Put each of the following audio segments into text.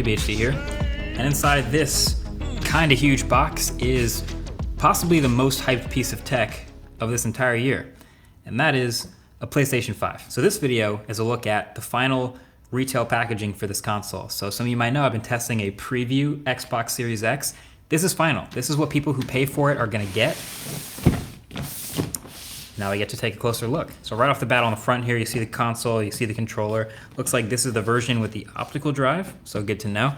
HD here, and inside this kind of huge box is possibly the most hyped piece of tech of this entire year, and that is a PlayStation 5. So this video is a look at the final retail packaging for this console. So some of you might know I've been testing a preview Xbox Series X. This is final. This is what people who pay for it are gonna get. Now we get to take a closer look. So right off the bat on the front here, you see the console, you see the controller. Looks like this is the version with the optical drive, so good to know.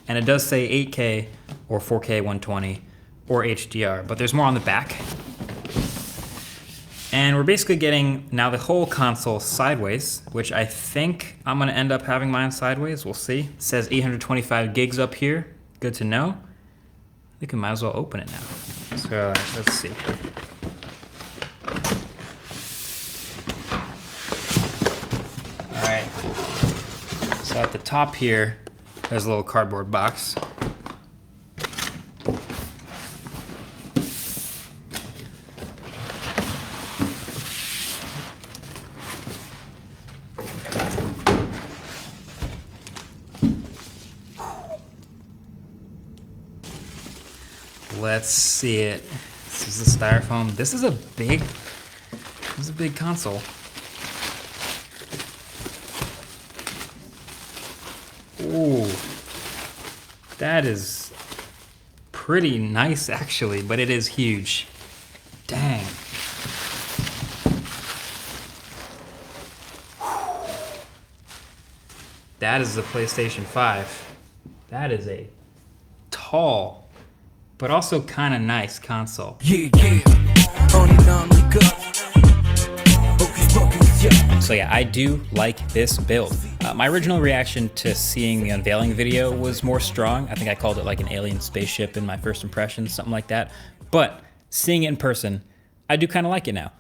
And it does say 8K or 4K 120 or HDR, but there's more on the back. And we're basically getting now the whole console sideways, which I think I'm gonna end up having mine sideways, we'll see. It says 825 gigs up here, good to know. I think we might as well open it now. So let's see. Alright, so at the top here, there's a little cardboard box. Let's see it. This is the styrofoam. This is a big console. Ooh, that is pretty nice actually, but it is huge. Dang. That is the PlayStation 5. That is a tall, but also kind of nice console. So yeah, I do like this build. My original reaction to seeing the unveiling video was more strong. I think I called it like an alien spaceship in my first impressions, something like that. But seeing it in person, I do kind of like it now.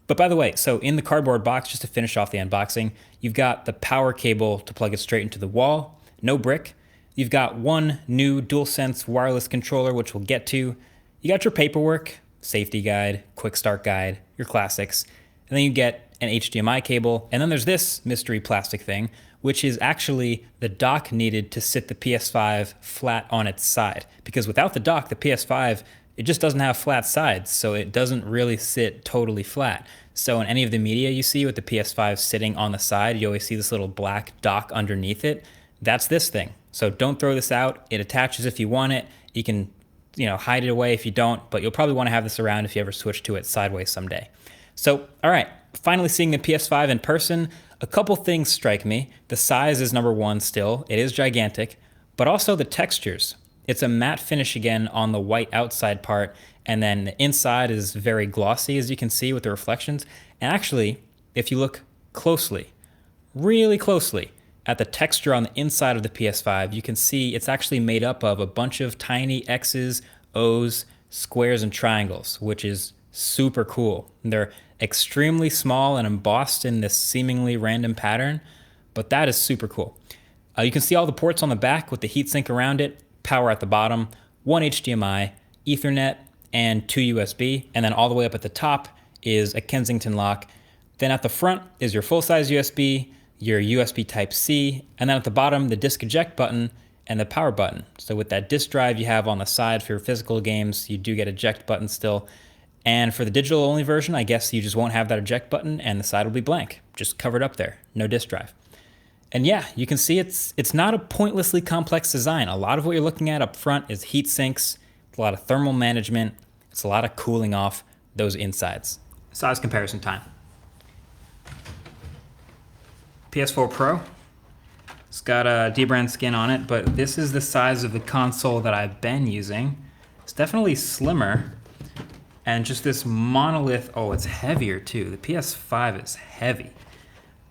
But by the way, so in the cardboard box, just to finish off the unboxing, you've got the power cable to plug it straight into the wall, no brick. You've got one new DualSense wireless controller, which we'll get to. You got your paperwork, safety guide, quick start guide, your classics. And then you get an HDMI cable. And then there's this mystery plastic thing, which is actually the dock needed to sit the PS5 flat on its side. Because without the dock, the PS5, it just doesn't have flat sides. So it doesn't really sit totally flat. So in any of the media you see with the PS5 sitting on the side, you always see this little black dock underneath it. That's this thing. So don't throw this out. It attaches if you want it. You can, hide it away if you don't, but you'll probably want to have this around if you ever switch to it sideways someday. So, all right, finally seeing the PS5 in person, a couple things strike me. The size is number one still. It is gigantic, but also the textures. It's a matte finish again on the white outside part, and then the inside is very glossy, as you can see with the reflections. And actually, if you look closely, really closely, at the texture on the inside of the PS5, you can see it's actually made up of a bunch of tiny X's, O's, squares, and triangles, which is super cool. And they're extremely small and embossed in this seemingly random pattern, but that is super cool. You can see all the ports on the back with the heatsink around it, power at the bottom, one HDMI, Ethernet, and two USB, and then all the way up at the top is a Kensington lock. Then at the front is your full-size USB, your USB Type-C, and then at the bottom, the disk eject button and the power button. So with that disk drive you have on the side for your physical games, you do get eject button still. And for the digital only version, I guess you just won't have that eject button and the side will be blank, just covered up there, no disk drive. And yeah, you can see it's not a pointlessly complex design. A lot of what you're looking at up front is heat sinks, it's a lot of thermal management, it's a lot of cooling off those insides. Size comparison time. PS4 Pro, it's got a dbrand skin on it, but this is the size of the console that I've been using. It's definitely slimmer, and just this monolith, oh, it's heavier too. The PS5 is heavy,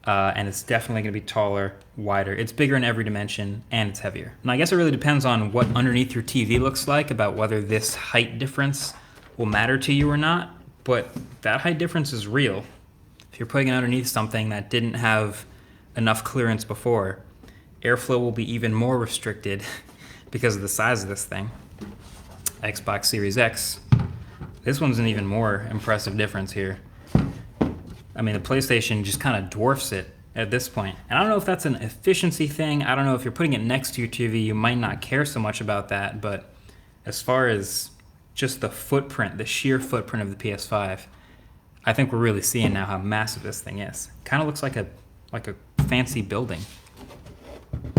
and it's definitely gonna be taller, wider. It's bigger in every dimension, and it's heavier. And I guess it really depends on what underneath your TV looks like about whether this height difference will matter to you or not, but that height difference is real. If you're putting it underneath something that didn't have enough clearance before, airflow will be even more restricted because of the size of this thing. Xbox Series X, this one's an even more impressive difference here. I mean, the PlayStation just kind of dwarfs it at this point. And I don't know if that's an efficiency thing. I don't know if you're putting it next to your TV, you might not care so much about that. But as far as just the footprint, the sheer footprint of the PS5, I think we're really seeing now how massive this thing is. Kind of looks like a fancy building,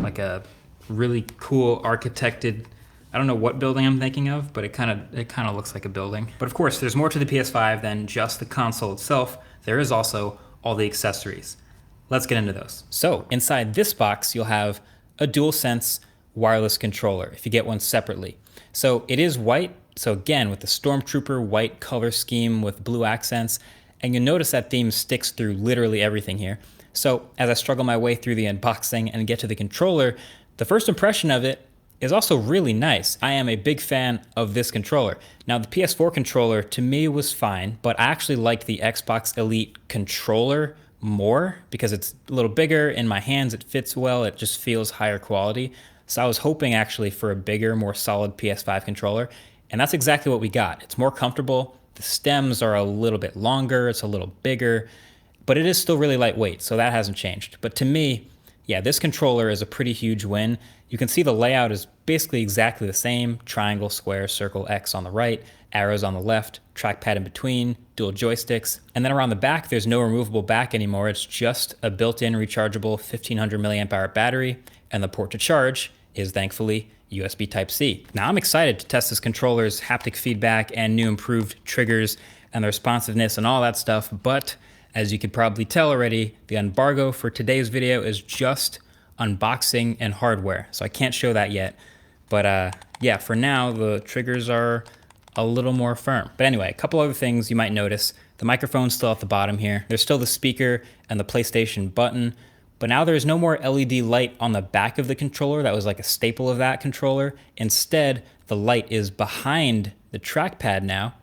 like a really cool architected. I don't know what building I'm thinking of, but it kind of looks like a building. But of course, there's more to the PS5 than just the console itself. There is also all the accessories. Let's get into those. So inside this box, you'll have a DualSense wireless controller if you get one separately. So it is white. So again, with the Stormtrooper white color scheme with blue accents, and you'll notice that theme sticks through literally everything here. So as I struggle my way through the unboxing and get to the controller, the first impression of it is also really nice. I am a big fan of this controller. Now the PS4 controller to me was fine, but I actually like the Xbox Elite controller more because it's a little bigger in my hands, it fits well, it just feels higher quality. So I was hoping actually for a bigger, more solid PS5 controller, and that's exactly what we got. It's more comfortable, the stems are a little bit longer, it's a little bigger, but it is still really lightweight, so that hasn't changed. But to me, yeah, this controller is a pretty huge win. You can see the layout is basically exactly the same: triangle, square, circle, X on the right, arrows on the left, trackpad in between, dual joysticks. And then around the back, there's no removable back anymore. It's just a built-in rechargeable 1500 milliamp hour battery, and the port to charge is thankfully USB Type-C. Now I'm excited to test this controller's haptic feedback and new improved triggers and the responsiveness and all that stuff, but as you could probably tell already, the embargo for today's video is just unboxing and hardware, so I can't show that yet. But yeah, for now, the triggers are a little more firm. But anyway, a couple other things you might notice. The microphone's still at the bottom here. There's still the speaker and the PlayStation button, but now there's no more LED light on the back of the controller. That was like a staple of that controller. Instead, the light is behind the trackpad now.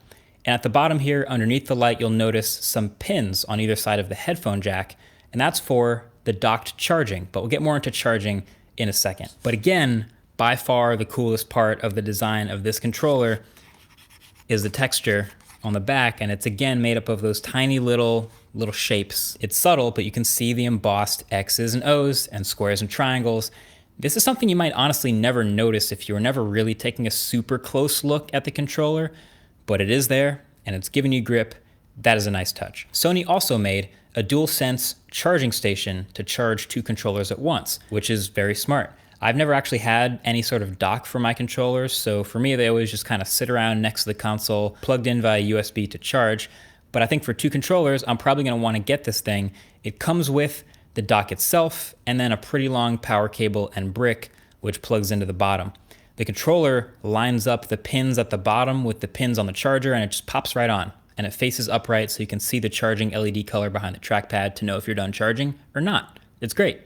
And at the bottom here, underneath the light, you'll notice some pins on either side of the headphone jack, and that's for the docked charging, but we'll get more into charging in a second. But again, by far the coolest part of the design of this controller is the texture on the back, and it's again made up of those tiny little shapes. It's subtle, but you can see the embossed X's and O's and squares and triangles. This is something you might honestly never notice if you were never really taking a super close look at the controller, but it is there and it's giving you grip. That is a nice touch. Sony also made a DualSense charging station to charge two controllers at once, which is very smart. I've never actually had any sort of dock for my controllers, so for me, they always just kind of sit around next to the console, plugged in via USB to charge. But I think for two controllers, I'm probably gonna wanna get this thing. It comes with the dock itself, and then a pretty long power cable and brick, which plugs into the bottom. The controller lines up the pins at the bottom with the pins on the charger, and it just pops right on. And it faces upright so you can see the charging LED color behind the trackpad to know if you're done charging or not. It's great.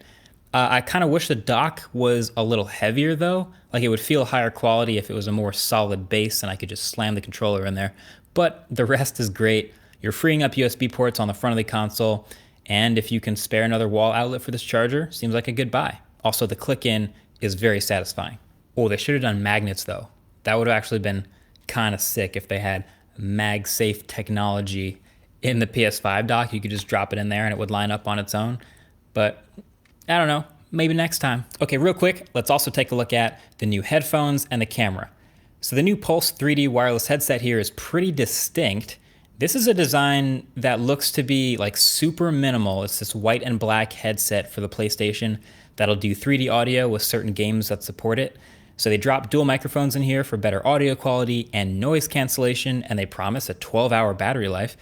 I kind of wish the dock was a little heavier though. Like it would feel higher quality if it was a more solid base and I could just slam the controller in there. But the rest is great. You're freeing up USB ports on the front of the console, and if you can spare another wall outlet for this charger, seems like a good buy. Also, the click-in is very satisfying. Oh, they should have done magnets though. That would have actually been kind of sick if they had MagSafe technology in the PS5 dock. You could just drop it in there and it would line up on its own. But I don't know, maybe next time. Okay, real quick, let's also take a look at the new headphones and the camera. So the new Pulse 3D wireless headset here is pretty distinct. This is a design that looks to be like super minimal. It's this white and black headset for the PlayStation that'll do 3D audio with certain games that support it. So they drop dual microphones in here for better audio quality and noise cancellation, and they promise a 12-hour battery life.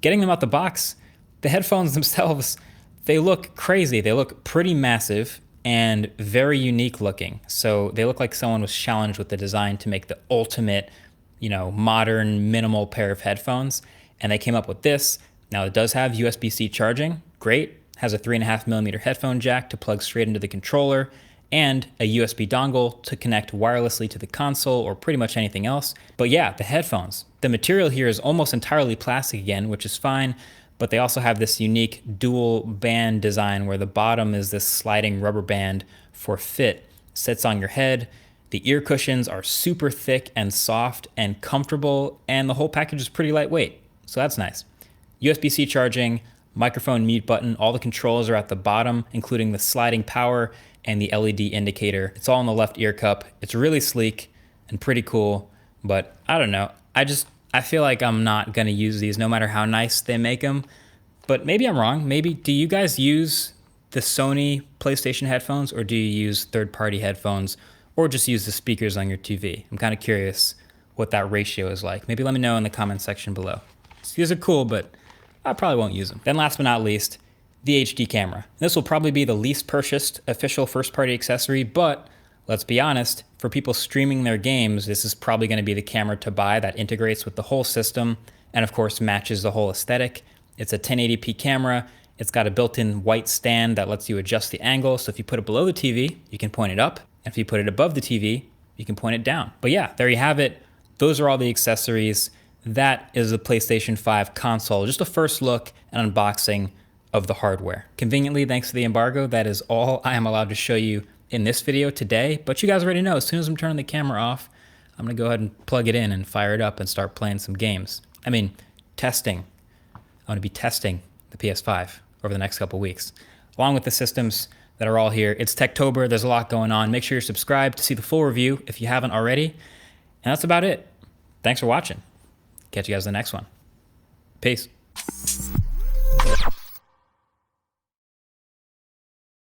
Getting them out the box, the headphones themselves, they look crazy. They look pretty massive and very unique looking. So they look like someone was challenged with the design to make the ultimate, modern, minimal pair of headphones. And they came up with this. Now it does have USB-C charging, great. Has a 3.5mm headphone jack to plug straight into the controller, and a USB dongle to connect wirelessly to the console or pretty much anything else. But yeah, the headphones. The material here is almost entirely plastic again, which is fine, but they also have this unique dual band design where the bottom is this sliding rubber band for fit. Sits on your head. The ear cushions are super thick and soft and comfortable, and the whole package is pretty lightweight, so that's nice. USB-C charging, microphone mute button. All the controls are at the bottom, including the sliding power and the LED indicator. It's all in the left ear cup. It's really sleek and pretty cool, but I don't know. I feel like I'm not gonna use these no matter how nice they make them, but maybe I'm wrong. Maybe, do you guys use the Sony PlayStation headphones, or do you use third-party headphones, or just use the speakers on your TV? I'm kind of curious what that ratio is like. Maybe let me know in the comment section below. So these are cool, but I probably won't use them. Then last but not least, the HD camera. This will probably be the least purchased official first-party accessory, but let's be honest, for people streaming their games, this is probably gonna be the camera to buy that integrates with the whole system and of course matches the whole aesthetic. It's a 1080p camera. It's got a built-in white stand that lets you adjust the angle. So if you put it below the TV, you can point it up. And if you put it above the TV, you can point it down. But yeah, there you have it. Those are all the accessories. That is the PlayStation 5 console. Just a first look and unboxing of the hardware. Conveniently, thanks to the embargo, that is all I am allowed to show you in this video today. But you guys already know, as soon as I'm turning the camera off, I'm gonna go ahead and plug it in and fire it up and start playing some games. I mean, testing. I'm gonna be testing the PS5 over the next couple weeks, along with the systems that are all here. It's Techtober, there's a lot going on. Make sure you're subscribed to see the full review if you haven't already. And that's about it. Thanks for watching. Catch you guys in the next one. Peace.